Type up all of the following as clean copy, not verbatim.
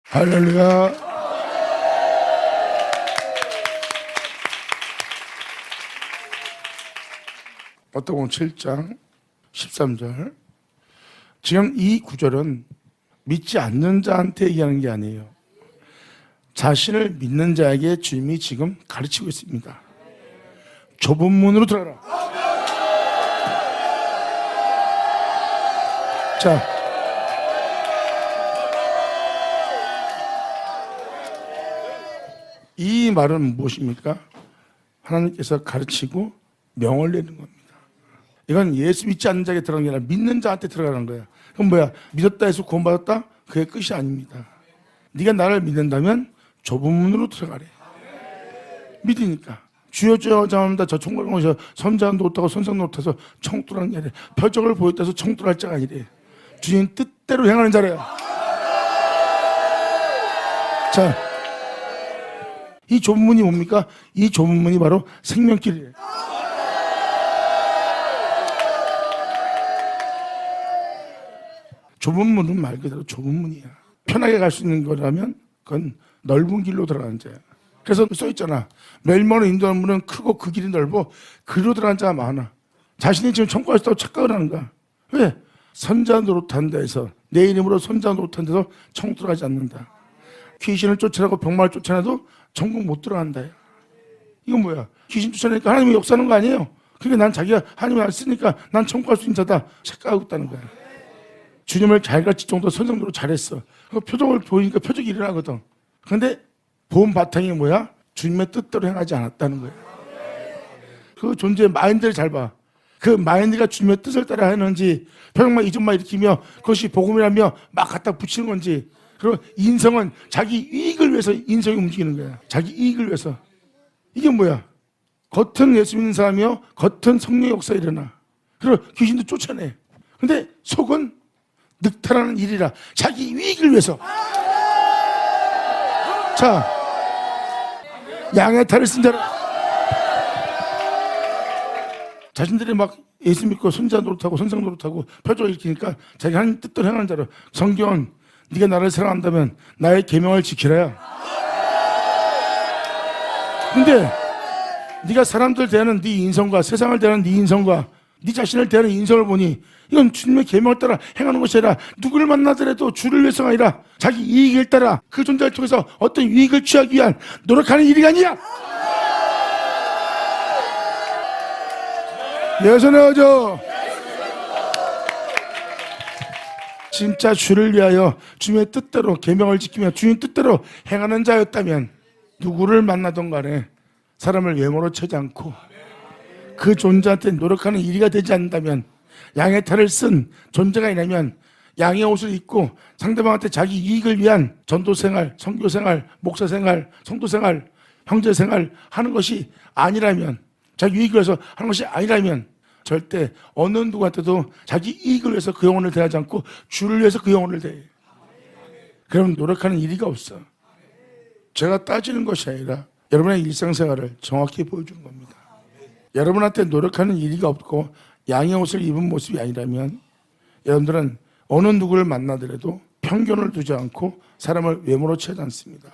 할렐루야. 마태복음 7장 13절. 지금 이 구절은 믿지 않는 자한테 얘기하는 게 아니에요. 자신을 믿는 자에게 주님이 지금 가르치고 있습니다. 좁은 문으로 들어가라. 자, 이 말은 무엇입니까? 하나님께서 가르치고 명을 내는 겁니다. 이건 예수 믿지 않는 자에게 들어가는 게 아니라 믿는 자한테 들어가는 거야. 그럼 뭐야? 믿었다 해서 구원받았다? 그게 끝이 아닙니다. 네가 나를 믿는다면 좁은 문으로 들어가래. 믿으니까. 주여 주여 자합니다. 저 총괄 공사 선자도 못하고 선상도 못해서 청뚫하는 게 아니라 표적을 보였다 해서 청뚫할 자가 아니래. 주님 뜻대로 행하는 자래요. 자, 이 좁은 문이 뭡니까? 이 좁은 문이 바로 생명길이에요. 좁은 문은 말 그대로 좁은 문이야. 편하게 갈 수 있는 거라면 그건 넓은 길로 들어가는 자야. 그래서 써있잖아. 멸망으로 인도하는 문은 크고 그 길이 넓어 그리로 들어가는 자가 많아. 자신이 지금 천국에 있다고 착각을 하는 거야. 왜? 선자 노릇한 데에서 내 이름으로 선자 노릇한 데서 천국 들어가지 않는다. 귀신을 쫓아내고 병마를 쫓아내도 천국 못 들어간다. 이건 뭐야? 귀신 쫓아내니까 하나님이 역사하는 거 아니에요. 그러니까 난 자기가 하나님을 안 쓰니까 난 천국 갈 수 있는 자다 착각하고 있다는 거야. 주님을 잘 가르칠 정도로 선정도로 잘했어. 그 표적을 보이니까 표적이 일어나거든. 그런데 본 바탕이 뭐야? 주님의 뜻대로 행하지 않았다는 거야. 그 존재의 마인드를 잘 봐. 그 마인드가 주님의 뜻을 따라 하는지 표적만 이전만 일으키며 그것이 복음이라며 막 갖다 붙이는 건지. 그리고 인성은 자기 이익을 위해서 인성이 움직이는 거야. 자기 이익을 위해서. 이게 뭐야? 겉은 예수 믿는 사람이요 겉은 성령의 역사가 일어나. 그리고 귀신도 쫓아내. 근데 속은 늑탈하는 일이라 자기 이익을 위해서. 자, 양의 탈을 쓴 자라. 자신들이 막 예수 믿고 선자 노릇하고 선상 노릇하고 표적을 일으키니까 자기 하나님 뜻대로 행하는 자라. 성경은 네가 나를 사랑한다면 나의 계명을 지키라야. 근데 네가 사람들 대하는 네 인성과 세상을 대하는 네 인성과 네 자신을 대하는 인성을 보니 이건 주님의 계명을 따라 행하는 것이 아니라 누구를 만나더라도 주를 위해서가 아니라 자기 이익을 따라 그 존재를 통해서 어떤 유익을 취하기 위한 노력하는 일이 아니야. 내 손에 얹어. 진짜 주를 위하여 주님의 뜻대로 계명을 지키며 주님 뜻대로 행하는 자였다면 누구를 만나던 간에 사람을 외모로 채지 않고 그 존재한테 노력하는 일이가 되지 않는다면 양의 탈을 쓴 존재가 아니라면 양의 옷을 입고 상대방한테 자기 이익을 위한 전도생활, 선교생활, 목사생활, 성도생활, 형제생활 하는 것이 아니라면 자기 이익을 위해서 하는 것이 아니라면 절대 어느 누구한테도 자기 이익을 위해서 그 영혼을 대하지 않고 주를 위해서 그 영혼을 대해. 그럼 노력하는 일이가 없어. 제가 따지는 것이 아니라 여러분의 일상생활을 정확히 보여주는 겁니다. 여러분한테 노력하는 일이가 없고 양의 옷을 입은 모습이 아니라면 여러분들은 어느 누구를 만나더라도 편견을 두지 않고 사람을 외모로 채지 않습니다.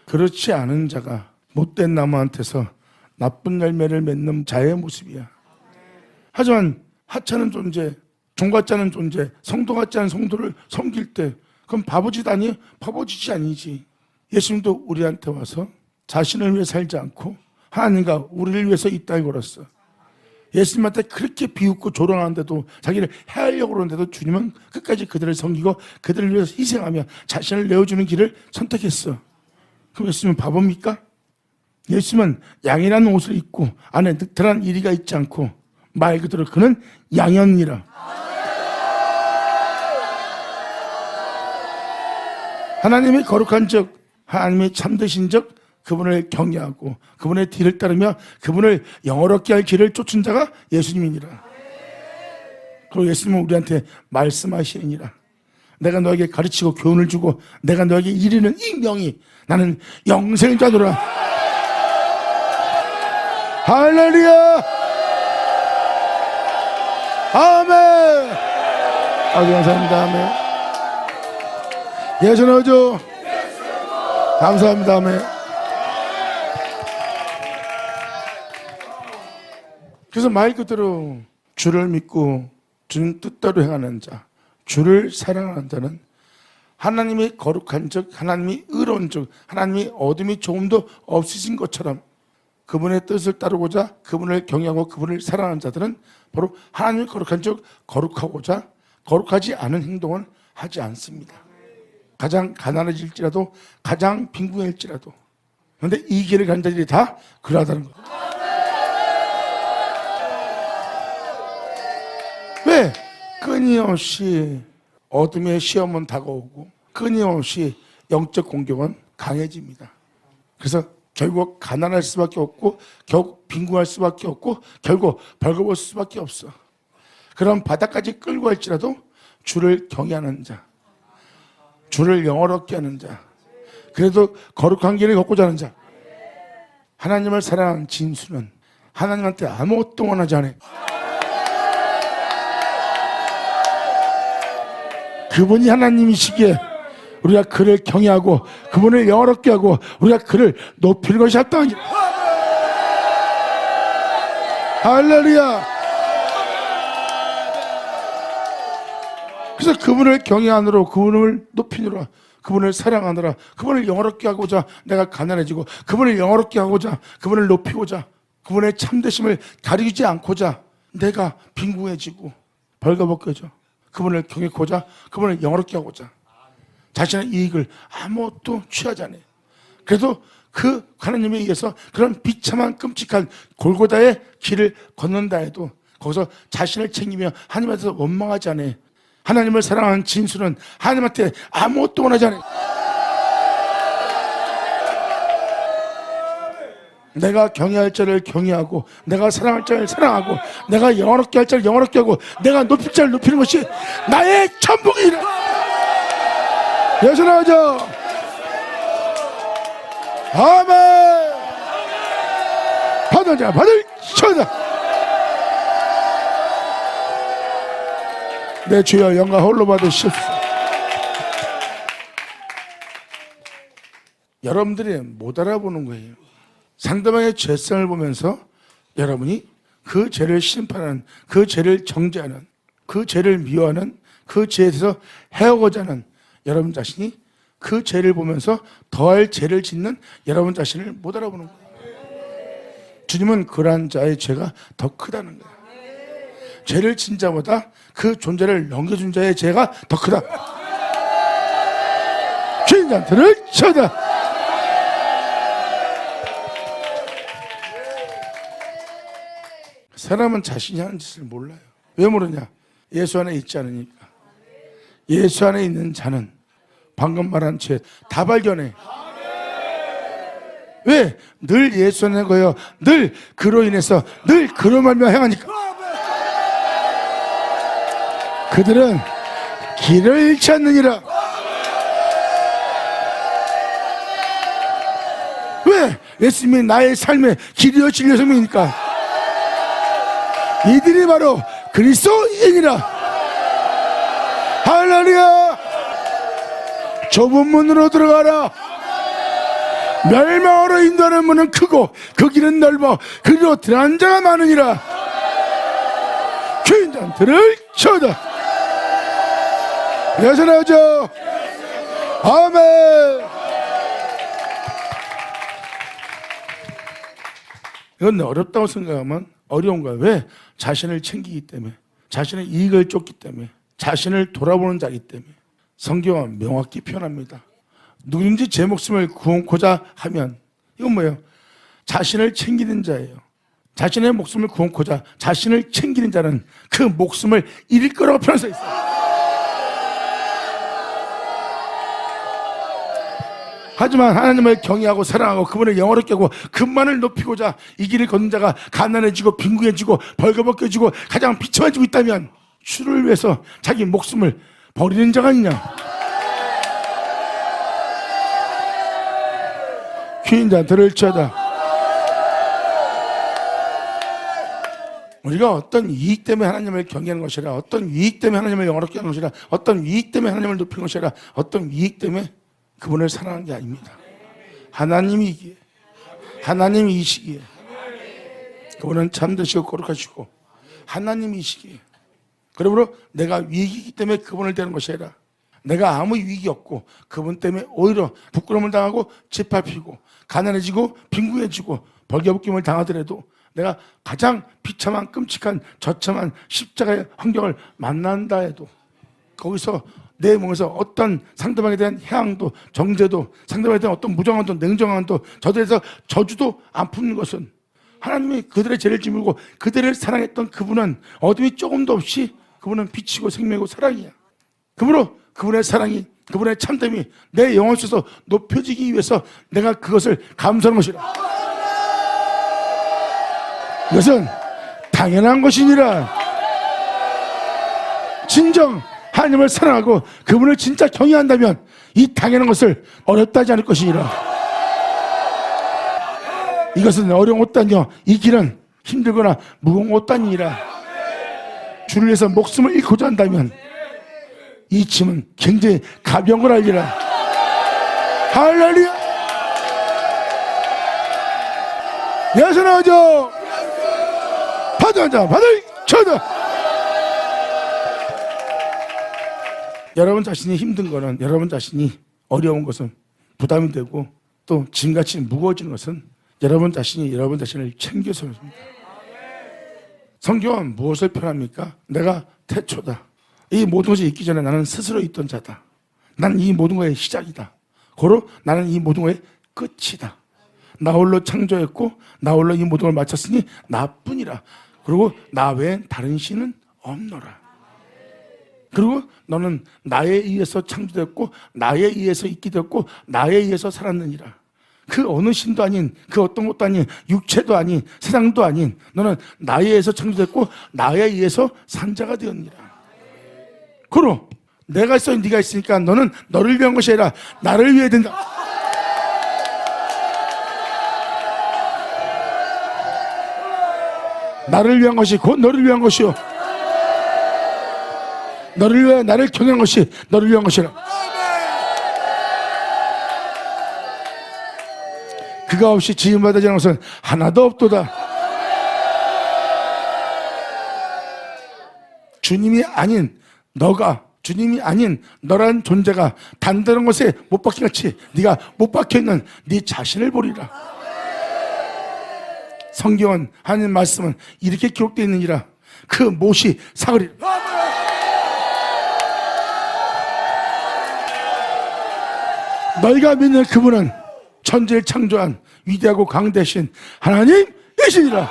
그렇지 않은 자가 못된 나무한테서 나쁜 열매를 맺는 자의 모습이야. 하지만 하찮은 존재, 종 같지 않은 존재, 성도 같지 않은 성도를 섬길 때 그건 바보짓 아니에요? 바보짓이 아니지. 예수님도 우리한테 와서 자신을 위해 살지 않고 하나님과 우리를 위해서 이 땅에 걸었어. 예수님한테 그렇게 비웃고 조롱하는데도 자기를 해하려고 그러는데도 주님은 끝까지 그들을 섬기고 그들을 위해서 희생하며 자신을 내어주는 길을 선택했어. 그럼 예수님은 바보입니까? 예수님은 양이라는 옷을 입고 안에 늑탈한 이리가 있지 않고 말 그대로 그는 양이었니라. 하나님이 거룩한 적, 하나님이 참되신 적 그분을 경외하고 그분의 뒤를 따르며 그분을 영어롭게 할 길을 쫓은 자가 예수님이니라. 그리고 예수님은 우리한테 말씀하시니라. 내가 너에게 가르치고 교훈을 주고 내가 너에게 이르는 이 명이 나는 영생을 자노라. 할렐루야. 아멘. 아주 감사합니다. 아멘. 예수 넣어줘. 감사합니다. 아멘. 그래서 말 그대로 주를 믿고 주님 뜻대로 행하는 자, 주를 사랑하는 자는 하나님이 거룩한 즉, 하나님이 의로운 즉, 하나님이 어둠이 조금도 없으신 것처럼 그분의 뜻을 따르고자 그분을 경외하고 그분을 사랑하는 자들은 바로 하나님이 거룩한 즉 거룩하고자 거룩하지 않은 행동을 하지 않습니다. 가장 가난해질지라도 가장 빈궁할지라도. 그런데 이 길을 간 자들이 다 그러하다는 거예요. 왜? 끊임없이 어둠의 시험은 다가오고 끊임없이 영적 공격은 강해집니다. 그래서 결국 가난할 수밖에 없고 결국 빈궁할 수밖에 없고 결국 벌거벗을 수밖에 없어. 그런 바닥까지 끌고 갈지라도 주를 경외하는 자, 주를 영원롭게 하는 자, 그래도 거룩한 길을 걷고자 하는 자, 하나님을 사랑하는 진수는 하나님한테 아무것도 원하지 않아요. 그분이 하나님이시기에 우리가 그를 경외하고 그분을 영원롭게 하고 우리가 그를 높이는 것이 합당하니라. 할렐루야. 그래서 그분을 경외하느라, 그분을 높이느라, 그분을 사랑하느라, 그분을 영원롭게 하고자 내가 가난해지고 그분을 영원롭게 하고자 그분을 높이고자 그분의 참되심을 가리지 않고자 내가 빈궁해지고 벌거벗겨져 그분을 경외하고자 그분을 영원롭게 하고자 자신의 이익을 아무것도 취하지 않아요. 그래도 그 하나님에 의해서 그런 비참한 끔찍한 골고다의 길을 걷는다 해도 거기서 자신을 챙기며 하나님한테서 원망하지 않아요. 하나님을 사랑하는 진수는 하나님한테 아무것도 원하지 않아요. 내가 경외할 자를 경외하고 내가 사랑할 자를 사랑하고 내가 영원롭게 할 자를 영원롭게 하고 내가 높일 자를 높이는 것이 나의 천국이라. 예수 나오죠. 아멘. 받은 자 받을 처다. 내 주여 영광 홀로 받으십시오. 여러분들이 못 알아보는 거예요. 상대방의 죄성을 보면서 여러분이 그 죄를 심판하는, 그 죄를 정죄하는, 그 죄를 미워하는, 그 죄에 대해서 해오고자 하는 여러분 자신이 그 죄를 보면서 더할 죄를 짓는 여러분 자신을 못 알아보는 거예요. 주님은 그러한 자의 죄가 더 크다는 거예요. 죄를 진 자보다 그 존재를 넘겨준 자의 죄가 더 크다. 주인한테를 쳐다. 사람은 자신이 하는 짓을 몰라요. 왜 모르냐? 예수 안에 있지 않으니까. 예수 안에 있는 자는 방금 말한 죄 다 발견해. 왜? 늘 예수 안에 거요. 늘 그로 인해서 늘 그로 말미암아 행하니까. 그들은 길을 잃지 않느니라. 왜? 예수님이 나의 삶의 길이요 진리요 생명이니까. 이들이 바로 그리스도인이라. 할렐루야. 좁은 문으로 들어가라. 멸망으로 인도하는 문은 크고 그 길은 넓어 그리로 들어간 자가 많으니라. 주인들을 쳐다. 예수 나오죠. 아멘. 이건 어렵다고 생각하면 어려운 거야. 왜? 자신을 챙기기 때문에, 자신의 이익을 쫓기 때문에, 자신을 돌아보는 자이기 때문에. 성경은 명확히 표현합니다. 누구든지 제 목숨을 구원코자 하면, 이건 뭐예요? 자신을 챙기는 자예요. 자신의 목숨을 구원코자 자신을 챙기는 자는 그 목숨을 잃을 거라고 표현되어 있어요. 하지만 하나님을 경외하고 사랑하고 그분을 영원롭게 하고 그분만을 높이고자 이 길을 걷는 자가 가난해지고 빈궁해지고 벌거벗겨지고 가장 비참해지고 있다면 주를 위해서 자기 목숨을 버리는 자가 있냐? 귀인 자 들을지어다. 우리가 어떤 이익 때문에 하나님을 경외하는 것이라, 어떤 이익 때문에 하나님을 영화롭게 하는 것이라, 어떤 이익 때문에 하나님을 높이는 것이라, 어떤 이익 때문에 그분을 사랑하는 게 아닙니다. 하나님이기에, 하나님이시기에, 그분은 참되시고 거룩하시고 하나님이시기에, 그러므로 내가 위기이기 때문에 그분을 대는 것이 아니라, 내가 아무 위기 없고 그분 때문에 오히려 부끄러움을 당하고 짓밟히고 가난해지고 빈궁해지고 벌겨벗김을 당하더라도 내가 가장 비참한 끔찍한 저참한 십자가의 환경을 만난다 해도 거기서 내 몸에서 어떤 상대방에 대한 해앙도 정죄도 상대방에 대한 어떤 무정함도 냉정함도 저들에서 저주도 안 품는 것은 하나님이 그들의 죄를 짊을고 그들을 사랑했던 그분은 어둠이 조금도 없이 그분은 빛이고 생명이고 사랑이야. 그러므로 그분의 사랑이, 그분의 참됨이 내 영혼 속에서 높여지기 위해서 내가 그것을 감수하는 것이라. 이것은 당연한 것이니라. 진정 하나님을 사랑하고 그분을 진짜 경외한다면 이 당연한 것을 어렵다 하지 않을 것이니라. 이것은 어려운 것도 아니요, 이 길은 힘들거나 무거운 것도 아니니라. 주를 위해서 목숨을 잃고자 한다면 이 짐은 굉장히 가벼운 걸 알리라. 할렐루야. 예수 나오죠. 받아자 받아쳐다. 여러분 자신이 힘든 거는, 여러분 자신이 어려운 것은, 부담이 되고 또 짐같이 무거워지는 것은 여러분 자신이 여러분 자신을 챙겨서입니다. 성경은 무엇을 표현합니까? 내가 태초다. 이 모든 것이 있기 전에 나는 스스로 있던 자다. 나는 이 모든 것의 시작이다. 고로 나는 이 모든 것의 끝이다. 나 홀로 창조했고 나 홀로 이 모든 걸 마쳤으니 나뿐이라. 그리고 나 외엔 다른 신은 없노라. 그리고 너는 나에 의해서 창조됐고 나에 의해서 있게 되었고 나에 의해서 살았느니라. 그 어느 신도 아닌, 그 어떤 것도 아닌, 육체도 아닌, 세상도 아닌 너는 나에 의해서 창조됐고 나에 의해서 산 자가 되었느니라. 그럼 내가 있어 네가 있으니까 너는 너를 위한 것이 아니라 나를 위해 된다. 나를 위한 것이 곧 너를 위한 것이요, 너를 위해 나를 경외한 것이 너를 위한 것이라. 그가 없이 지음받지 않은 것은 하나도 없도다. 주님이 아닌 너가, 주님이 아닌 너란 존재가 단단한 것에 못 박힌 같이 네가 못 박혀있는 네 자신을 보리라. 성경은, 하나님 말씀은 이렇게 기록되어 있느니라. 그 못이 사그리라. 너희가 믿는 그분은 천지를 창조한 위대하고 강대신 하나님이시니라.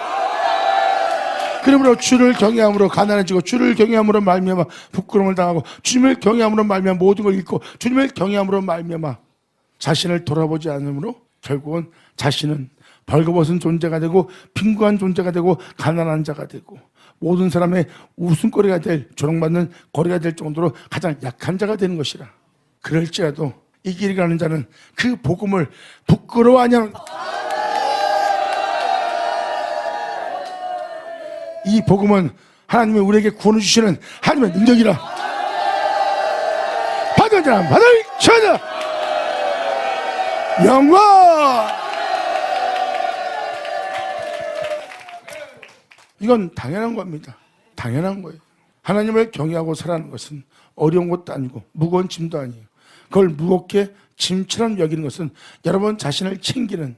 그러므로 주를 경외함으로 가난해지고 주를 경외함으로 말미암아 부끄러움을 당하고 주님을 경외함으로 말미암아 모든 걸 잃고 주님을 경외함으로 말미암아 자신을 돌아보지 않으므로 결국은 자신은 벌거벗은 존재가 되고 빈곤한 존재가 되고 가난한 자가 되고 모든 사람의 웃음거리가 될, 조롱받는 거리가 될 정도로 가장 약한 자가 되는 것이라. 그럴지라도 이 길을 가는 자는 그 복음을 부끄러워하냐. 이 복음은 하나님이 우리에게 구원을 주시는 하나님의 능력이라. 받은 자는 받을 쳐자 영광. 이건 당연한 겁니다. 당연한 거예요. 하나님을 경외하고 살아가는 것은 어려운 것도 아니고 무거운 짐도 아니에요. 그걸 무겁게 짐처럼 여기는 것은 여러분 자신을 챙기는,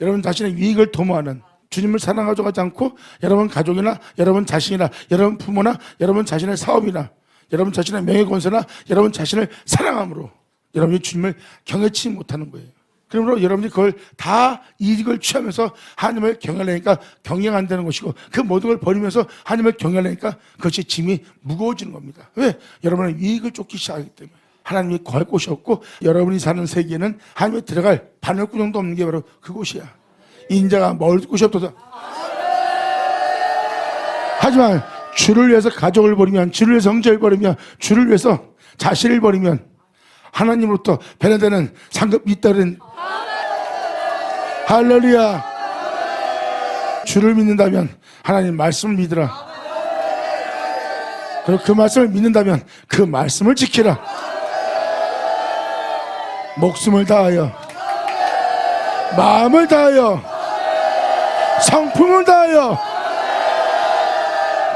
여러분 자신의 유익을 도모하는, 주님을 사랑하지 않고 여러분 가족이나 여러분 자신이나 여러분 부모나 여러분 자신의 사업이나 여러분 자신의 명예권세나 여러분 자신을 사랑함으로 여러분이 주님을 경외치 못하는 거예요. 그러므로 여러분이 그걸 다 이익을 취하면서 하나님을 경외하려니까 경영한다는 것이고, 그 모든 걸 버리면서 하나님을 경외하려니까 그것이 짐이 무거워지는 겁니다. 왜? 여러분은 이익을 쫓기 시작하기 때문에. 하나님이 거할 곳이 없고 여러분이 사는 세계는 하나님이 들어갈 바늘구멍도 없는 게 바로 그곳이야. 인자가 멀 곳이 없도다. 하지만 주를 위해서 가족을 버리면, 주를 위해서 형제를 버리면, 주를 위해서 자신을 버리면 하나님으로부터 배려되는 상급이 있다는. 할렐루야. 주를 믿는다면 하나님 말씀을 믿으라. 그리고 그 말씀을 믿는다면 그 말씀을 지키라. 목숨을 다하여, 마음을 다하여, 성품을 다하여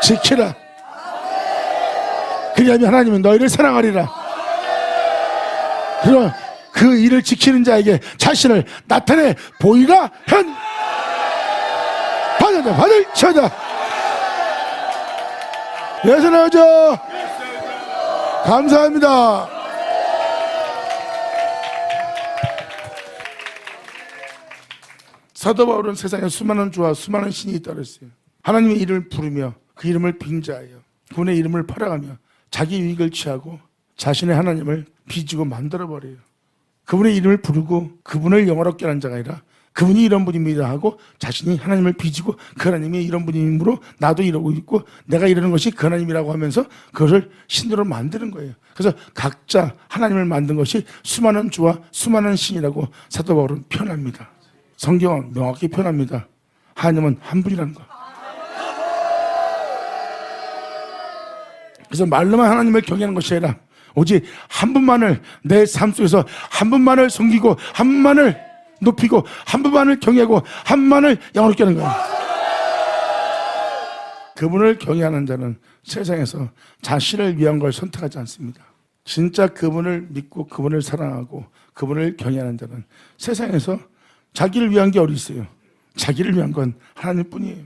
지키라. 그리하면 하나님은 너희를 사랑하리라. 그럼 그 일을 지키는 자에게 자신을 나타내 보이라. 받을 쳐다. 예수 나오죠. 감사합니다. 사도 바울은 세상에 수많은 주와 수많은 신이 있다고 그랬어요. 하나님의 이름을 부르며 그 이름을 빙자하여 그분의 이름을 팔아가며 자기 유익을 취하고 자신의 하나님을 빚고 만들어버려요. 그분의 이름을 부르고 그분을 영화롭게 하는 자가 아니라 그분이 이런 분입니다 하고 자신이 하나님을 빚고 그 하나님이 이런 분이므로 나도 이러고 있고 내가 이러는 것이 그 하나님이라고 하면서 그것을 신으로 만드는 거예요. 그래서 각자 하나님을 만든 것이 수많은 주와 수많은 신이라고 사도 바울은 표현합니다. 성경은 명확히 표현합니다. 하나님은 한 분이라는 거. 그래서 말로만 하나님을 경외하는 것이 아니라 오직 한 분만을 내 삶 속에서 한 분만을 섬기고 한 분만을 높이고 한 분만을 경외하고 한 분만을 영원롭게 하는 거예요. 그분을 경외하는 자는 세상에서 자신을 위한 걸 선택하지 않습니다. 진짜 그분을 믿고 그분을 사랑하고 그분을 경외하는 자는 세상에서 자기를 위한 게 어디 있어요? 자기를 위한 건 하나님뿐이에요.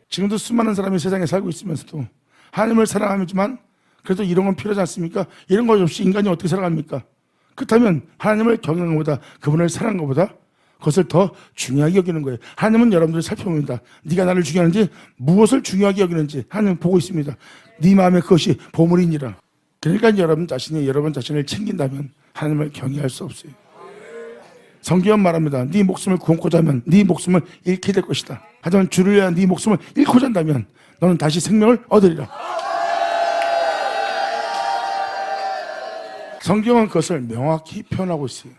지금도 수많은 사람이 세상에 살고 있으면서도 하나님을 사랑하지만 그래도 이런 건 필요하지 않습니까? 이런 것 없이 인간이 어떻게 살아갑니까? 그렇다면 하나님을 경외하는 것보다 그분을 사랑하는 것보다 그것을 더 중요하게 여기는 거예요. 하나님은 여러분들을 살펴봅니다. 네가 나를 중요하는지 무엇을 중요하게 여기는지 하나님은 보고 있습니다. 네 마음에 그것이 보물이니라. 그러니까 여러분 자신을 챙긴다면 하나님을 경외할 수 없어요. 성경은 말합니다. 네 목숨을 구원코자 하면 네 목숨을 잃게 될 것이다. 하지만 주를 위한 네 목숨을 잃고자 한다면 너는 다시 생명을 얻으리라. 성경은 그것을 명확히 표현하고 있어요.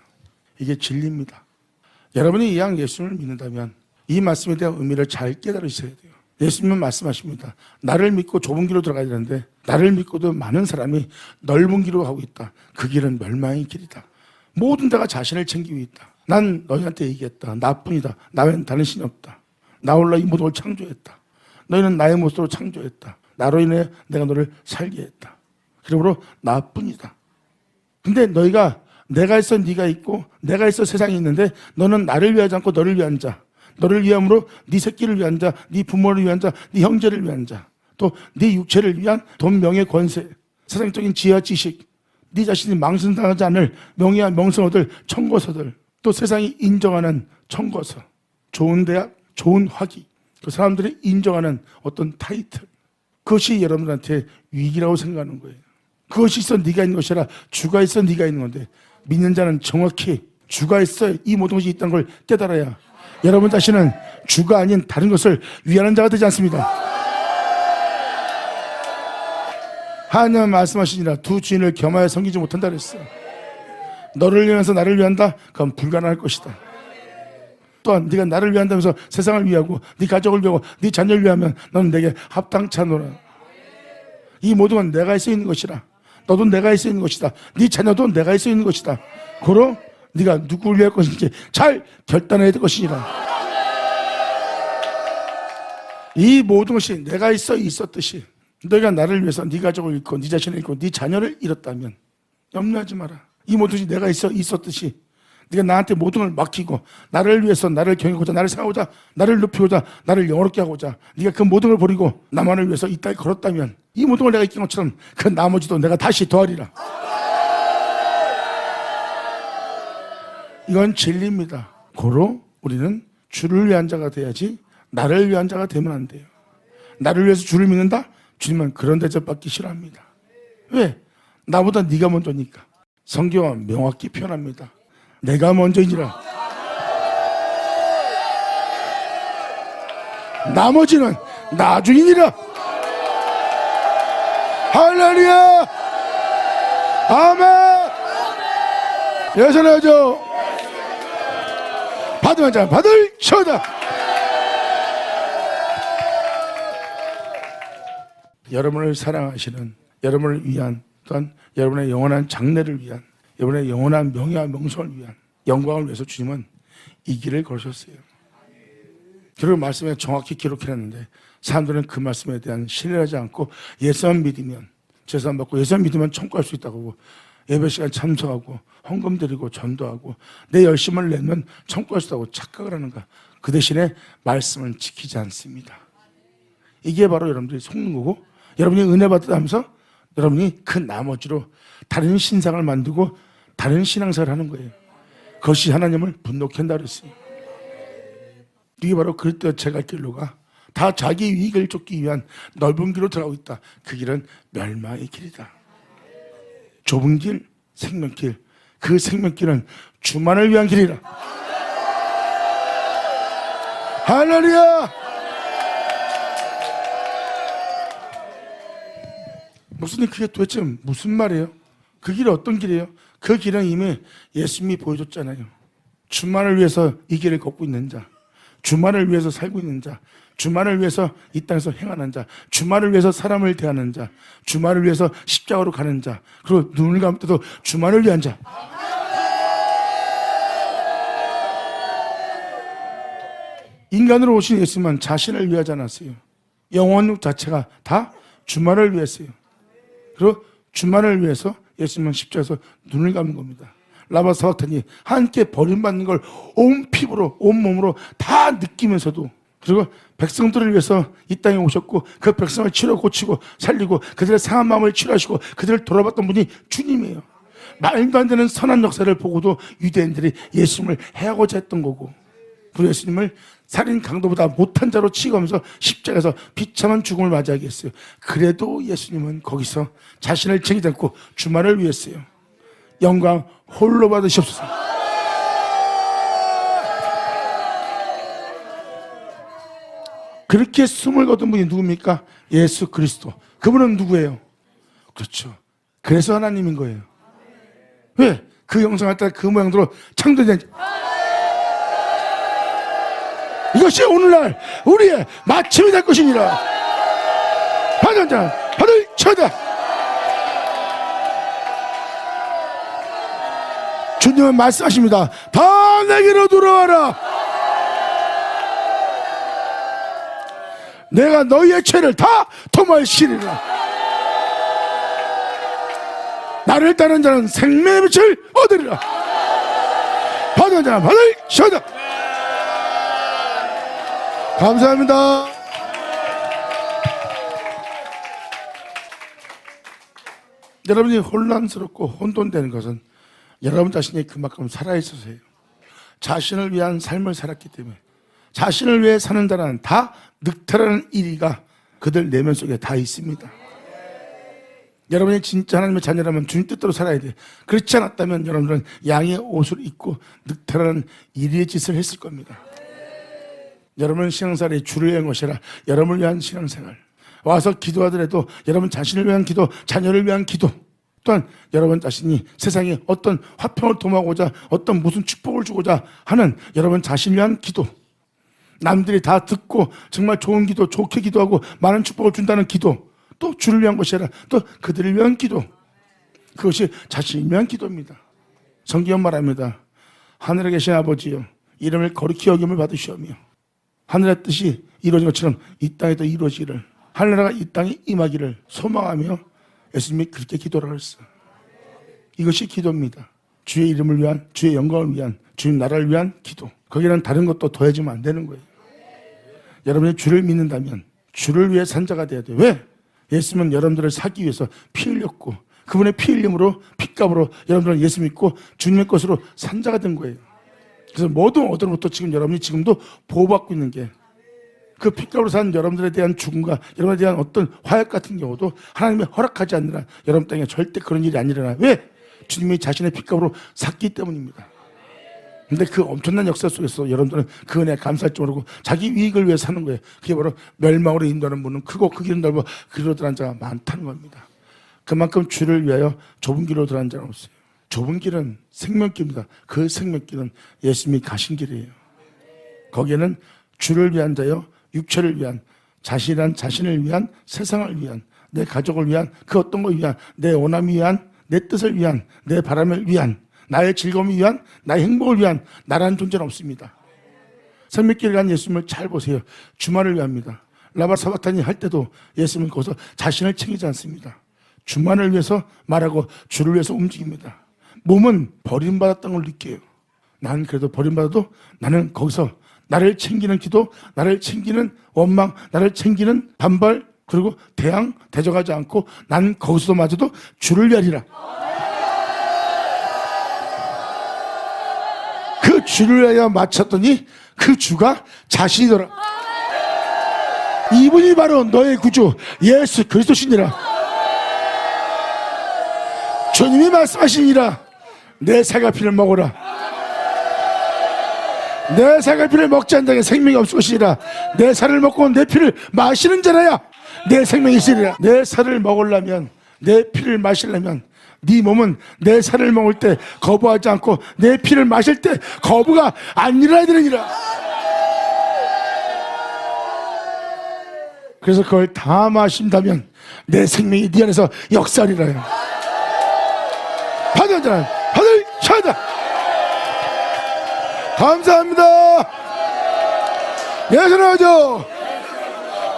이게 진리입니다. 여러분이 이왕 예수님을 믿는다면 이 말씀에 대한 의미를 잘 깨달으셔야 돼요. 예수님은 말씀하십니다. 나를 믿고 좁은 길로 들어가야 되는데 나를 믿고도 많은 사람이 넓은 길로 가고 있다. 그 길은 멸망의 길이다. 모든 자가 자신을 챙기고 있다. 난 너희한테 얘기했다. 나뿐이다. 나 외엔 다른 신이 없다. 나 홀로 이 모든 걸 창조했다. 너희는 나의 모습으로 창조했다. 나로 인해 내가 너를 살게 했다. 그러므로 나뿐이다. 근데 너희가 내가 있어 네가 있고 내가 있어 세상이 있는데 너는 나를 위하지 않고 너를 위한 자, 너를 위함으로 네 새끼를 위한 자, 네 부모를 위한 자, 네 형제를 위한 자, 또 네 육체를 위한 돈, 명예, 권세, 세상적인 지혜와 지식, 네 자신이 망신당하지 않을 명예와 명성 얻을 청거서들, 또 세상이 인정하는 청거서, 좋은 대학, 좋은 학위, 그 사람들이 인정하는 어떤 타이틀, 그것이 여러분들한테 위기라고 생각하는 거예요. 그것이 있어 네가 있는 것이 아니라 주가 있어 네가 있는 건데 믿는 자는 정확히 주가 있어 이 모든 것이 있다는 걸 깨달아야 여러분 자신은 주가 아닌 다른 것을 위하는 자가 되지 않습니다. 하나님은 말씀하시니라 두 주인을 겸하여 섬기지 못한다 그랬어요. 너를 위하면서 나를 위한다? 그건 불가능할 것이다. 또한 네가 나를 위한다면서 세상을 위하고 네 가족을 위하고 네 자녀를 위하면 너는 내게 합당치 않노라. 이 모든 건 내가 있어 있는 것이라. 너도 내가 있어 있는 것이다. 네 자녀도 내가 있어 있는 것이다. 고로 네가 누구를 위할 것인지 잘 결단해야 될 것이니라. 이 모든 것이 내가 있어 있었듯이 너희가 나를 위해서 네 가족을 잃고 네 자신을 잃고 네 자녀를 잃었다면 염려하지 마라. 이 모든 것이 내가 있어 있었듯이 네가 나한테 모든 걸 맡기고 나를 위해서 나를 경외하고자 나를 사랑하고자 나를 높이고자 나를 영원롭게 하고자 네가 그 모든 걸 버리고 나만을 위해서 이 땅에 걸었다면 이 모든 걸 내가 이긴 것처럼 그 나머지도 내가 다시 더하리라. 이건 진리입니다. 고로 우리는 주를 위한 자가 돼야지 나를 위한 자가 되면 안 돼요. 나를 위해서 주를 믿는다? 주님은 그런 대접받기 싫어합니다. 왜? 나보다 네가 먼저니까. 성경은 명확히 표현합니다. 내가 먼저이니라. 나머지는 나중이니라. 할렐루야. 아멘. 예선하죠. 받으면 자 받을 쳐다. 여러분을 사랑하시는, 여러분을 위한, 또한 여러분의 영원한 장래를 위한, 여러분의 영원한 명예와 명성을 위한, 영광을 위해서 주님은 이 길을 걸으셨어요. 그리고 말씀에 정확히 기록해놨는데 사람들은 그 말씀에 대한 신뢰를 하지 않고 예수만 믿으면, 제사만 받고 예수만 믿으면 천국할 수 있다고, 예배 시간 참석하고 헌금 드리고 전도하고 내 열심을 내면 천국할 수 있다고 착각을 하는가. 그 대신에 말씀을 지키지 않습니다. 이게 바로 여러분들이 속는 거고, 여러분이 은혜 받으면서 여러분이 그 나머지로 다른 신상을 만들고 다른 신앙생활을 하는 거예요. 그것이 하나님을 분노케 한다 그랬어요. 이게 바로 그리스도의 제갈 길로가 다 자기 이익을 쫓기 위한 넓은 길로 들어가고 있다. 그 길은 멸망의 길이다. 좁은 길, 생명길. 그 생명길은 주만을 위한 길이라. 할렐루야! 목사님, 그게 도대체 무슨 말이에요? 그 길이 어떤 길이에요? 그 길은 이미 예수님이 보여줬잖아요. 주만을 위해서 이 길을 걷고 있는 자, 주만을 위해서 살고 있는 자, 주만을 위해서 이 땅에서 행하는 자, 주만을 위해서 사람을 대하는 자, 주만을 위해서 십자가로 가는 자, 그리고 눈을 감을 때도 주만을 위한 자. 인간으로 오신 예수님은 자신을 위하지 않았어요. 영혼 자체가 다 주만을 위했어요. 그리고 주만을 위해서 예수님은 십자가에서 눈을 감은 겁니다. 라바 사박탄이 함께 버림받는 걸 온 피부로, 온 몸으로 다 느끼면서도, 그리고 백성들을 위해서 이 땅에 오셨고 그 백성을 치료 고치고 살리고 그들의 상한 마음을 치료하시고 그들을 돌아봤던 분이 주님이에요. 말도 안 되는 선한 역사를 보고도 유대인들이 예수님을 해하고자 했던 거고, 그리고 예수님을 살인 강도보다 못한 자로 취급하면서 십자가에서 비참한 죽음을 맞이하게 했어요. 그래도 예수님은 거기서 자신을 챙기지 않고 주만을 위했어요. 영광 홀로 받으시옵소서. 그렇게 숨을 거둔 분이 누굽니까? 예수 그리스도. 그분은 누구예요? 그렇죠. 그래서 하나님인 거예요. 왜? 그 형상을 따라 그 모양대로 창조된, 이것이 오늘날 우리의 마침이 될 것이니라. 받은 자 받을 처다. 주님은 말씀하십니다. 다 내게로 들어와라. 내가 너희의 죄를 다 도말시리라. 나를 따르는 자는 생명의 빛을 얻으리라. 받은 자 받을 처다. 감사합니다. 여러분이 혼란스럽고 혼돈되는 것은 여러분 자신이 그만큼 살아있어서요. 자신을 위한 삶을 살았기 때문에. 자신을 위해 사는 자는 다 늑태라는 이리가 그들 내면 속에 다 있습니다. 여러분이 진짜 하나님의 자녀라면 주님 뜻대로 살아야 돼요. 그렇지 않았다면 여러분들은 양의 옷을 입고 늑태라는 이리의 짓을 했을 겁니다. 여러분 신앙생활이 주를 위한 것이라 여러분을 위한 신앙생활. 와서 기도하더라도 여러분 자신을 위한 기도, 자녀를 위한 기도, 또한 여러분 자신이 세상에 어떤 화평을 도모하고자 어떤 무슨 축복을 주고자 하는 여러분 자신을 위한 기도, 남들이 다 듣고 정말 좋은 기도, 좋게 기도하고 많은 축복을 준다는 기도, 또 주를 위한 것이 아니라 또 그들을 위한 기도, 그것이 자신을 위한 기도입니다. 성경은 말합니다. 하늘에 계신 아버지여, 이름을 거룩히 여김을 받으시오며 하늘의 뜻이 이루어진 것처럼 이 땅에도 이루어지기를, 하늘나라가 이 땅에 임하기를 소망하며 예수님이 그렇게 기도를 했어요. 이것이 기도입니다. 주의 이름을 위한, 주의 영광을 위한, 주님 나라를 위한 기도. 거기는 다른 것도 더해지면 안 되는 거예요. 여러분이 주를 믿는다면 주를 위해 산 자가 돼야 돼요. 왜? 예수님은 여러분들을 사기 위해서 피 흘렸고 그분의 피 흘림으로, 핏값으로 여러분들은 예수 믿고 주님의 것으로 산 자가 된 거예요. 그래서 모든 얻어로부터 지금 여러분이 지금도 보호받고 있는 게, 그 핏값으로 산 여러분들에 대한 죽음과 여러분에 대한 어떤 화약 같은 경우도 하나님이 허락하지 않느라 여러분 땅에 절대 그런 일이 안 일어나요. 왜? 주님이 자신의 핏값으로 샀기 때문입니다. 근데 그 엄청난 역사 속에서 여러분들은 그 은혜에 감사할 줄 모르고 자기 이익을 위해 사는 거예요. 그게 바로 멸망으로 인도하는 분은 크고 그 길은 넓어 그 길로 들어간 자가 많다는 겁니다. 그만큼 주를 위하여 좁은 길로 들어간 자는 없어요. 좁은 길은 생명길입니다. 그 생명길은 예수님이 가신 길이에요. 거기에는 주를 위한 자여, 육체를 위한, 자신을 위한, 세상을 위한, 내 가족을 위한, 그 어떤 걸 위한, 내 원함을 위한, 내 뜻을 위한, 내 바람을 위한, 나의 즐거움을 위한, 나의 행복을 위한 나라는 존재는 없습니다. 생명길을 간 예수님을 잘 보세요. 주만을 위합니다. 라바사바타니 할 때도 예수님은 거기서 자신을 챙기지 않습니다. 주만을 위해서 말하고 주를 위해서 움직입니다. 몸은 버림받았다는 걸 느껴요. 난 그래도 버림받아도 나는 거기서 나를 챙기는 기도, 나를 챙기는 원망, 나를 챙기는 반발, 그리고 대적하지 않고 난 거기서마저도 주를 위하리라. 그 주를 위하여 마쳤더니 그 주가 자신이더라. 이분이 바로 너의 구주 예수 그리스도시니라. 주님이 말씀하시니라. 내 살갈피를 먹어라. 내 살갈피를 먹지 않는 자에게 생명이 없을 것이니라. 내 살을 먹고 내 피를 마시는 자라야 내 생명이 있으리라. 내 살을 먹으려면, 내 피를 마시려면 네 몸은 내 살을 먹을 때 거부하지 않고 내 피를 마실 때 거부가 안 일어나야 되느니라. 그래서 그걸 다 마신다면 내 생명이 네 안에서 역사하리라. 받은 자는 받을 자다. 감사합니다. 예수는 하죠.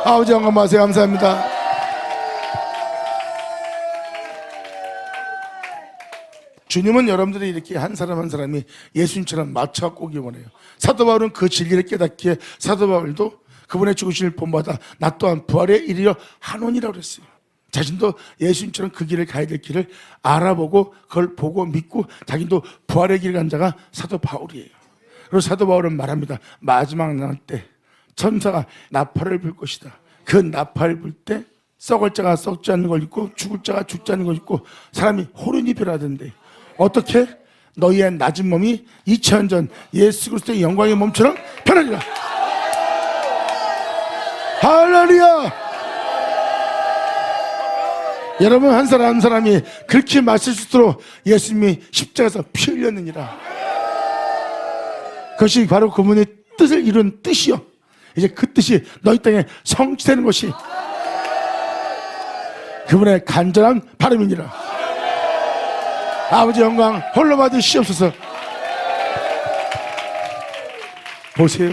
아버지 영광 마세요. 감사합니다. 주님은 여러분들이 이렇게 한 사람 한 사람이 예수님처럼 맞춰갖고 오기 원해요. 사도 바울은 그 진리를 깨닫기에 사도 바울도 그분의 죽으심을 본받아 나 또한 부활에 이르려 하노니라고 그랬어요. 자신도 예수님처럼 그 길을 가야 될 길을 알아보고 그걸 보고 믿고 자기도 부활의 길을 간 자가 사도 바울이에요. 그리고 사도 바울은 말합니다. 마지막 날 때 천사가 나팔을 불 것이다. 그 나팔을 불 때 썩을 자가 썩지 않는 걸 입고 죽을 자가 죽지 않는 걸 입고 사람이 호련히 변하던데 어떻게? 너희의 낮은 몸이 2000년 전 예수 그리스도의 영광의 몸처럼 변하리라. 할렐루야. 여러분 한 사람 한 사람이 그렇게 마실 수 있도록 예수님이 십자가에서 피 흘렸느니라. 그것이 바로 그분의 뜻을 이룬 뜻이요. 이제 그 뜻이 너희 땅에 성취되는 것이 그분의 간절한 바람이니라. 아버지 영광 홀로 받으시옵소서. 보세요.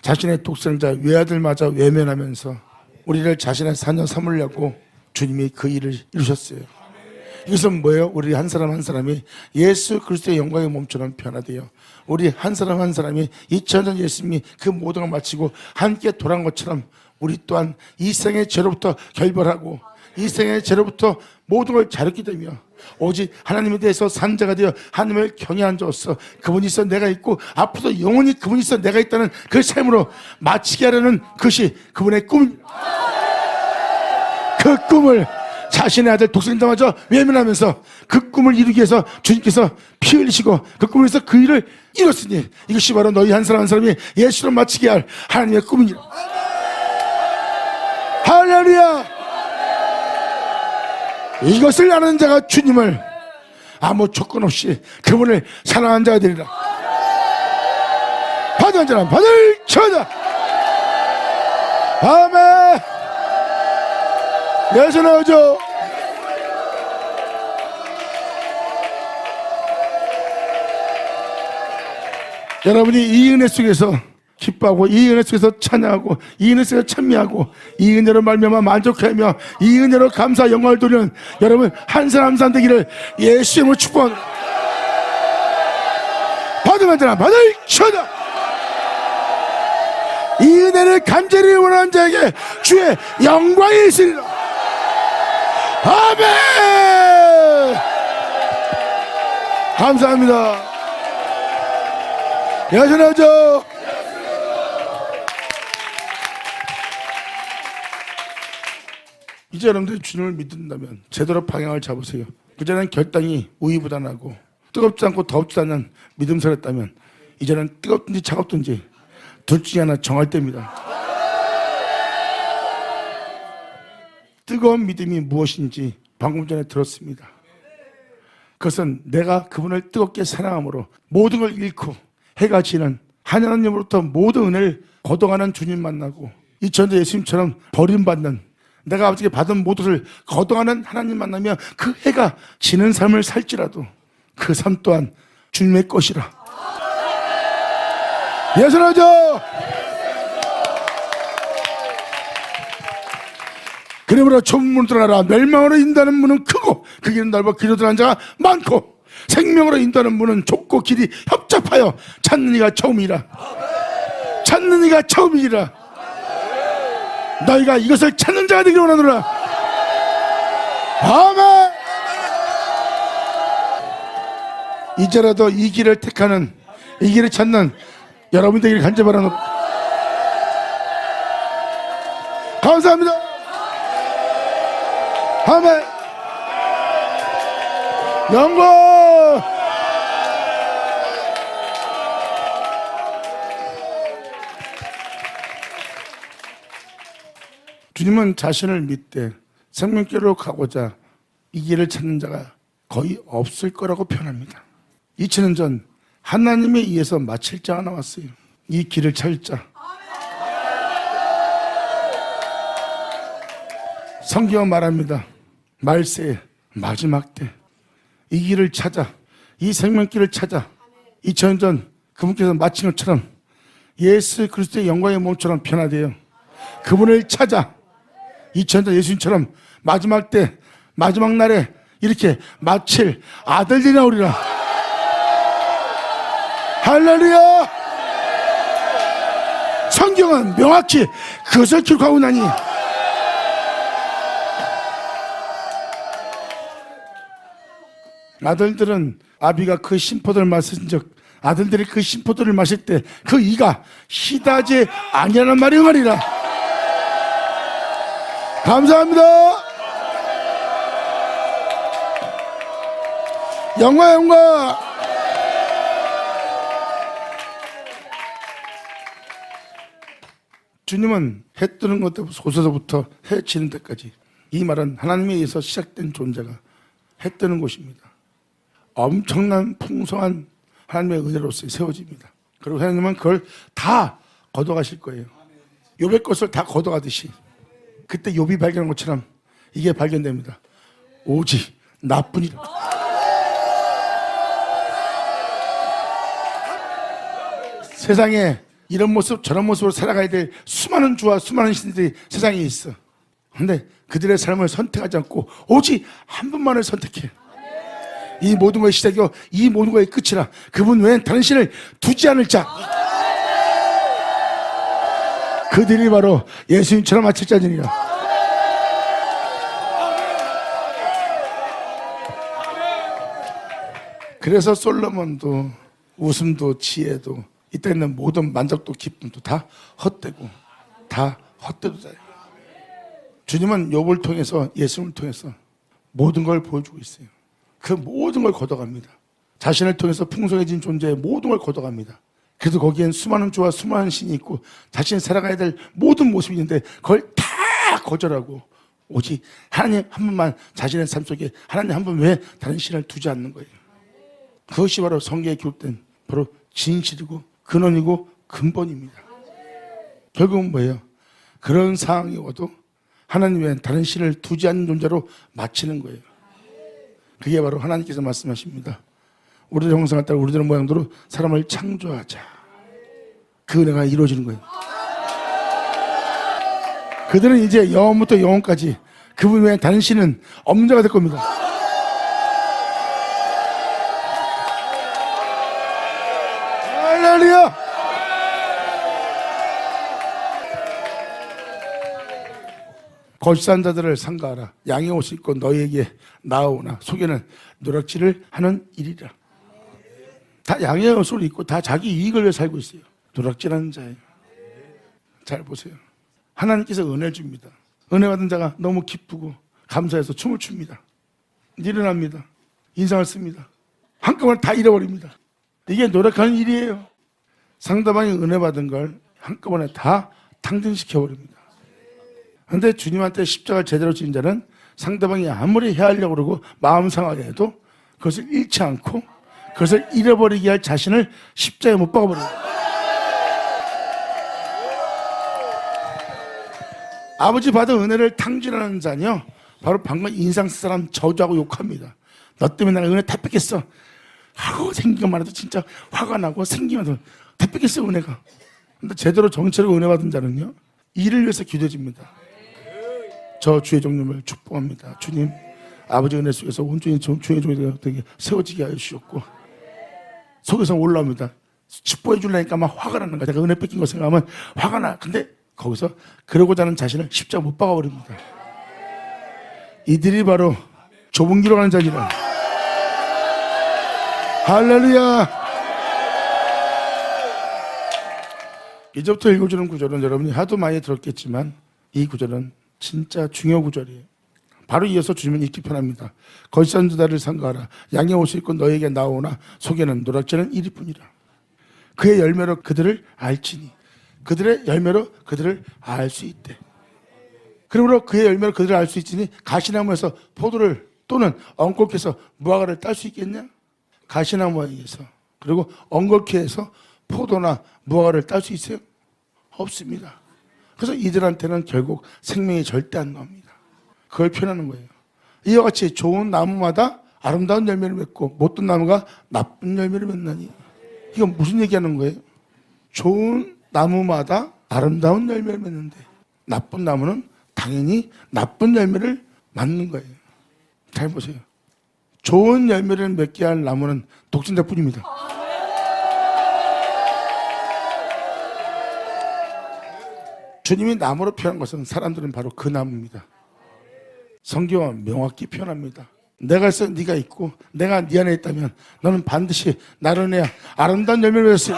자신의 독생자 외아들마저 외면하면서 우리를 자신의 자녀 삼으려고 주님이 그 일을 이루셨어요. 이것은 뭐예요? 우리 한 사람 한 사람이 예수 그리스도의 영광의 몸처럼 변화되어 우리 한 사람 한 사람이 2000년 예수님이 그 모든 걸 마치고 함께 돌아간 것처럼 우리 또한 이 생의 죄로부터 결별하고 이 생의 죄로부터 모든 걸 자유롭게 되며 오직 하나님에 대해서 산자가 되어 하나님을 경외한 자로서 그분이 있어 내가 있고 앞으로도 영원히 그분이 있어 내가 있다는 그 삶으로 마치게 하려는 것이 그분의 꿈입니다. 그 꿈을 자신의 아들 독생자마저 외면하면서 그 꿈을 이루기 위해서 주님께서 피 흘리시고 그 꿈을 위해서 그 일을 이뤘으니 이것이 바로 너희 한 사람 한 사람이 예수로 마치게 할 하나님의 꿈이니라. 할렐루야. 이것을 아는 자가 주님을 아무 조건 없이 그분을 사랑하는 자가 되리라. 받은 자는 받을 자다. 아멘. 예수 나오죠. 여러분이 이 은혜 속에서 기뻐하고 이 은혜 속에서 찬양하고 이 은혜 속에서 찬미하고 이 은혜로 말미암아 만족하며 이 은혜로 감사 영광을 돌리는 여러분 한 사람 한 사람 되기를 예수의 이름으로 축복합니다. 받으면 되나 받을 쳐다. 이 은혜를 간절히 원하는 자에게 주의 영광이 있으리라. 아멘. 감사합니다. 여전하죠. 이제 여러분들이 주님을 믿는다면 제대로 방향을 잡으세요. 그전엔 결단이 우유부단하고 뜨겁지 않고 더웁지 않은 믿음서였다면 이제는 뜨겁든지 차갑든지 둘 중에 하나 정할 때입니다. 뜨거운 믿음이 무엇인지 방금 전에 들었습니다. 그것은 내가 그분을 뜨겁게 사랑함으로 모든 걸 잃고 해가 지는 하나님으로부터 모든 은혜를 거둬가는 주님 만나고 2000년 예수님처럼 버림받는 내가 아버지께 받은 모두를 거둬가는 하나님 만나면 그 해가 지는 삶을 살지라도 그 삶 또한 주님의 것이라. 예선하죠. 그러므로 좁은 문으로 들어가라. 멸망으로 인도하는 문은 크고 그 길은 넓어 길로 들어가는 자가 많고 생명으로 인도하는 문은 좁고 길이 협잡하여 찾는 이가 처음이라. 찾는 이가 처음이라. 너희가 이것을 찾는 자가 되기를 원하노라. 아멘. 이제라도 이 길을 택하는, 이 길을 찾는 여러분 되기를 간절히 바라노라. 감사합니다. 아멘. 영광. 주님은 자신을 믿되 생명길로 가고자 이 길을 찾는 자가 거의 없을 거라고 표현합니다. 2000년 전 하나님에 의해서 마칠 자가 나왔어요. 이 길을 찾을 자. 성경은 말합니다. 말세의 마지막 때 이 길을 찾아, 이 생명길을 찾아 2000년 전 그분께서 마친 것처럼 예수 그리스도의 영광의 몸처럼 변화되어 그분을 찾아 2000년 전 예수님처럼 마지막 때, 마지막 날에 이렇게 마칠 아들들이 나오리라. 할렐루야. 성경은 명확히 그것을 기록하고 나니 아들들은 아비가 그 심포도를 마신 적, 아들들이 그 심포도를 마실 때 그 이가 시다지 아니라는 말이 말이라. 감사합니다. 영광. 주님은 해 뜨는 곳에서부터 해 지는 데까지, 이 말은 하나님에 의해서 시작된 존재가 해 뜨는 곳입니다. 엄청난 풍성한 하나님의 은혜로서 세워집니다. 그리고 하나님은 그걸 다 걷어가실 거예요. 욥의 것을 다 걷어가듯이 그때 욥이 발견한 것처럼 이게 발견됩니다. 오직 나뿐이라. 세상에 이런 모습 저런 모습으로 살아가야 될 수많은 주와 수많은 신들이 세상에 있어. 그런데 그들의 삶을 선택하지 않고 오직 한 분만을 선택해. 이 모든 것의 시작이요 이 모든 것의 끝이라. 그분 외엔 다른 신을 두지 않을 자. 그들이 바로 예수님처럼 마칠 자들이라. 그래서 솔로몬도 웃음도 지혜도 이 땅에 있는 모든 만족도 기쁨도 다 헛되고 다 헛되도다. 주님은 욥을 통해서 예수님을 통해서 모든 걸 보여주고 있어요. 그 모든 걸 걷어갑니다. 자신을 통해서 풍성해진 존재의 모든 걸 걷어갑니다. 그래서 거기엔 수많은 주와 수많은 신이 있고 자신이 살아가야 될 모든 모습이 있는데 그걸 다 거절하고 오직 하나님 한 분만 자신의 삶 속에 하나님 한 분 외에 다른 신을 두지 않는 거예요. 그것이 바로 성경에 기록된 바로 진실이고 근원이고 근본입니다. 결국은 뭐예요? 그런 상황이 와도 하나님 외에 다른 신을 두지 않는 존재로 마치는 거예요. 그게 바로 하나님께서 말씀하십니다. 우리들 형상을 따라 우리들의 모양대로 사람을 창조하자. 그 은혜가 이루어지는 거예요. 그들은 이제 영원부터 영원까지 그분 외에 다른 신은 없는 자가 될 겁니다. 할렐루야. 거짓한 자들을 삼가하라. 양의 옷을 입고 너희에게 나아오나 속에는 노략질을 하는 일이라. 다 양의 옷을 입고 다 자기 이익을 위해 살고 있어요. 노략질하는 자예요. 잘 보세요. 하나님께서 은혜를 줍니다. 은혜 받은 자가 너무 기쁘고 감사해서 춤을 춥니다. 일어납니다. 인상을 씁니다. 한꺼번에 다 잃어버립니다. 이게 노력하는 일이에요. 상대방이 은혜 받은 걸 한꺼번에 다 탕진시켜버립니다. 그런데 주님한테 십자가를 제대로 지은 자는 상대방이 아무리 해하려고 그러고 마음 상하게 해도 그것을 잃지 않고 그것을 잃어버리게 할 자신을 십자가에 못 박아버려요. 아버지 받은 은혜를 탕진하는 자녀, 바로 방금 인상 쓸 사람 저주하고 욕합니다. 너 때문에 내가 은혜 다 뺏겼어. 하고 생기기만 해도 진짜 화가 나고 생기만 해도 다 뺏겼어 은혜가. 근데 제대로 정체로 은혜 받은 자는요, 이를 위해서 기도해줍니다. 저 주의 종님을 축복합니다. 주님, 아버지 은혜 속에서 온전히 주의 종이 되게 세워지게 하여 주셨고, 속에서 올라옵니다. 축복해 주려니까 막 화가 나는 거야. 내가 은혜 뺏긴 거 생각하면 화가 나. 근데 거기서 그러고자 하는 자신을 십자가 못 박아버립니다. 이들이 바로 좁은 길로 가는 자니라. 할렐루야. 이제부터 읽어주는 구절은 여러분이 하도 많이 들었겠지만 이 구절은 진짜 중요 구절이에요. 바로 이어서 주님은 읽기 편합니다. 거짓한 자들을 삼가하라. 양의 옷을 입고 너에게 나오나 속에는 노략질은 이리뿐이라. 그의 열매로 그들을 알지니. 그들의 열매로 그들을 알 수 있대. 그러므로 그의 열매로 그들을 알 수 있으니 가시나무에서 포도를 또는 엉겅퀴 해서 무화과를 딸 수 있겠냐? 가시나무에 의해서 그리고 엉겅퀴 해서 포도나 무화과를 딸 수 있어요? 없습니다. 그래서 이들한테는 결국 생명이 절대 안 나옵니다. 그걸 표현하는 거예요. 이와 같이 좋은 나무마다 아름다운 열매를 맺고 못된 나무가 나쁜 열매를 맺나니. 이건 무슨 얘기하는 거예요? 좋은 나무마다 아름다운 열매를 맺는데 나쁜 나무는 당연히 나쁜 열매를 맞는 거예요. 잘 보세요. 좋은 열매를 맺게 할 나무는 독신자뿐입니다. 주님이 나무로 표현한 것은 사람들은 바로 그 나무입니다. 성경은 명확히 표현합니다. 내가 있어 네가 있고 내가 네 안에 있다면 너는 반드시 나로 인해 아름다운 열매를 맺었어요.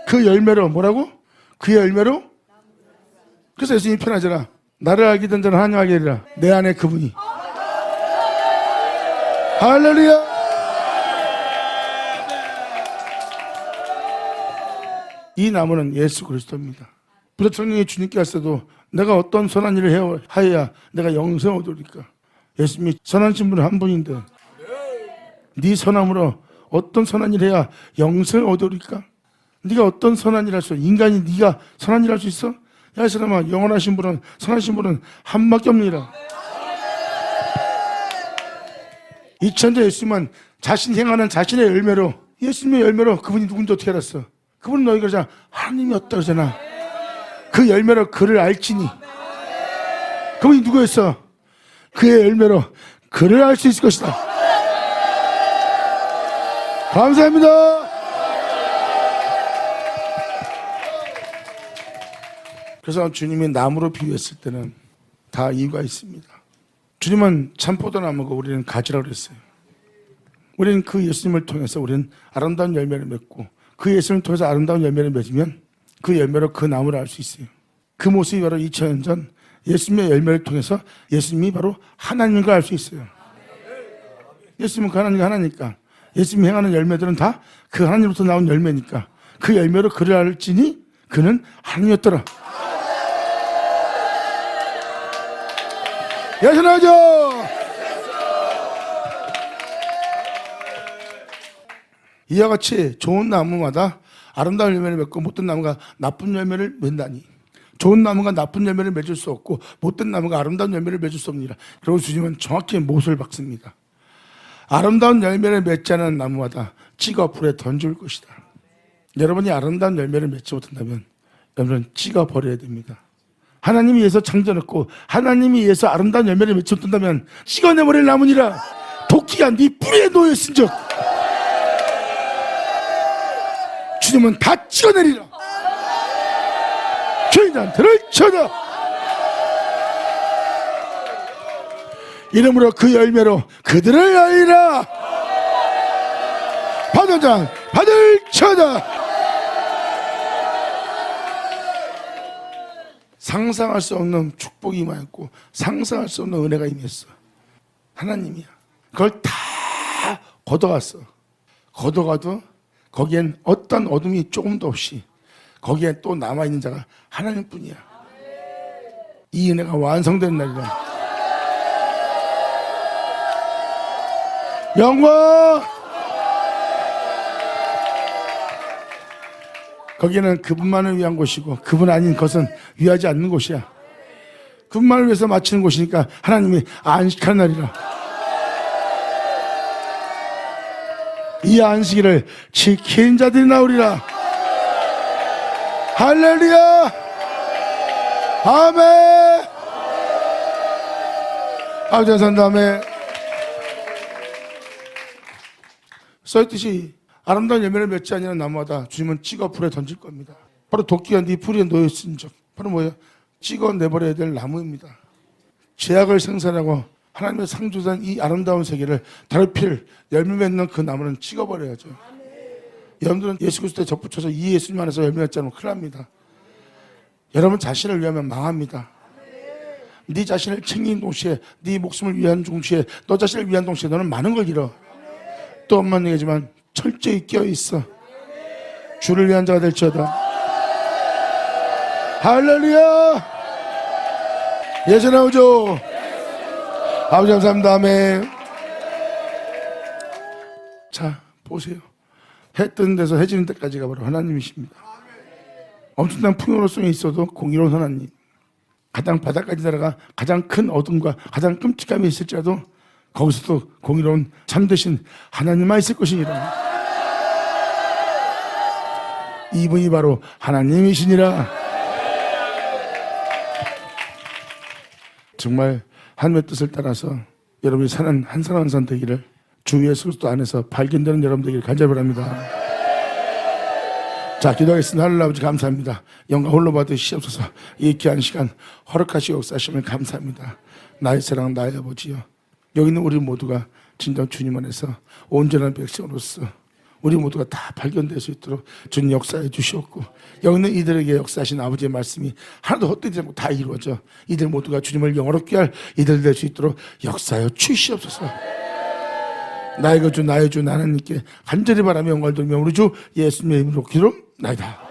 그 열매로 뭐라고? 그 열매로? 그래서 예수님이 표현하잖아. 나를 알게 된 자는 하나님 알게 되리라. 내 안에 그분이. 할렐루야. 이 나무는 예수 그리스도입니다. 부처청령이 주님께 하셔도 내가 어떤 선한 일을 하여야 내가 영생을 얻으리까. 예수님이 선하신 분은 한 분인데 네 선함으로 어떤 선한 일을 해야 영생을 얻으리까? 네가 어떤 선한 일을 할 수 있어? 인간이 네가 선한 일을 할 수 있어? 야, 이 사람아, 영원하신 분은 선하신 분은 한 밖에 없느니라. 이 천자 예수님은 자신이 행하는 자신의 열매로, 예수님의 열매로 그분이 누군지 어떻게 알았어? 그분은 너희가 그러잖아. 하나님이 없다 그러잖아. 그 열매로 그를 알지니. 그분이 누구였어? 그의 열매로 그를 알 수 있을 것이다. 감사합니다. 그래서 주님이 나무로 비유했을 때는 다 이유가 있습니다. 주님은 참포도나무고 우리는 가지라고 그랬어요. 우리는 그 예수님을 통해서 우리는 아름다운 열매를 맺고 그 예수님을 통해서 아름다운 열매를 맺으면 그 열매로 그 나무를 알 수 있어요. 그 모습이 바로 2000년 전 예수님의 열매를 통해서 예수님이 바로 하나님인 걸 알 수 있어요. 예수님은 그 하나님이 하나니까 예수님이 행하는 열매들은 다 그 하나님으로부터 나온 열매니까 그 열매로 그를 알지니 그는 하나님이었더라. 예수나죠. 이와 같이 좋은 나무마다 아름다운 열매를 맺고 못된 나무가 나쁜 열매를 맺다니. 좋은 나무가 나쁜 열매를 맺을 수 없고 못된 나무가 아름다운 열매를 맺을 수 없느니라. 그리고 주님은 정확히 못을 박습니다. 아름다운 열매를 맺지 않은 나무마다 찍어 불에 던질 것이다. 여러분이 아름다운 열매를 맺지 못한다면 여러분은 찍어 버려야 됩니다. 하나님이 위해서 창조했고 하나님이 위해서 아름다운 열매를 맺지 못한다면 찍어내버릴 나무니라. 도끼가 네 뿌리에 놓였은즉 주님은 다 찍어내리라. 죄인들을 쳐다. 이름으로 그 열매로 그들을 알리라. 받은 자 받을 쳐다. 상상할 수 없는 축복이 임하였고 상상할 수 없는 은혜가 임했어. 하나님이야. 그걸 다 걷어갔어. 걷어가도 거기엔 어떤 어둠이 조금도 없이 거기에 또 남아있는 자가 하나님뿐이야. 이 은혜가 완성된 날이다. 영광! 거기는 그분만을 위한 곳이고 그분 아닌 것은 위하지 않는 곳이야. 그분만을 위해서 마치는 곳이니까 하나님이 안식하는 날이라. 이 안식일을 지킨 자들이 나오리라. 할렐루야. 아멘. 아버지 감사합니다. 아멘. 써있듯이 아름다운 열매를 맺지 아니하는 나무마다 주님은 찍어 불에 던질 겁니다. 바로 도끼가 네 풀에 놓여있은 적, 바로 뭐예요? 찍어 내버려야 될 나무입니다. 제약을 생산하고 하나님의 상주된 이 아름다운 세계를 더럽힐 열매 맺는 그 나무는 찍어버려야죠. 여러분들은 예수 그리스도에 접붙여서 이 예수님 안에서 열매 맺지 않으면 큰일 납니다. 여러분 자신을 위하면 망합니다. 네 자신을 챙기는 동시에, 네 목숨을 위한 동시에, 너 자신을 위한 동시에 너는 많은 걸 잃어. 또 엄마는 얘기지만 철저히 껴있어. 주를 위한 자가 될지어다. 할렐루야. 예수 나오죠. 아버지 감사합니다. 아멘. 자 보세요. 해 뜨는 데서 해 지는 데까지가 바로 하나님이십니다. 엄청난 풍요로움이 있어도 공의로운 하나님. 가장 바닥까지 내려가 가장 큰 어둠과 가장 끔찍함이 있을지라도 거기서도 공의로운 참되신 하나님만 있을 것이니라. 이분이 바로 하나님이시니라. 정말 하나님의 뜻을 따라서 여러분이 사는 한 사람 한 사람 되기를 주 예수 그리스도 안에서 발견되는 여러분 되기를 간절히 바랍니다. 자, 기도하겠습니다. 하늘의 아버지 감사합니다. 영광 홀로 받으시옵소서. 이 귀한 시간 허락하시고 역사하시면 감사합니다. 나의 사랑 나의 아버지여, 여기 있는 우리 모두가 진정 주님 안에서 온전한 백성으로서 우리 모두가 다 발견될 수 있도록 주님 역사해 주시옵고, 여기 있는 이들에게 역사하신 아버지의 말씀이 하나도 헛되지 않고 다 이루어져 이들 모두가 주님을 영화롭게 할 이들 될 수 있도록 역사하여 주시옵소서. 나의 주 나의 주 하나님께 간절히 바라며 영광을 돌며 우리 주 예수님의 이름으로 기도나이다.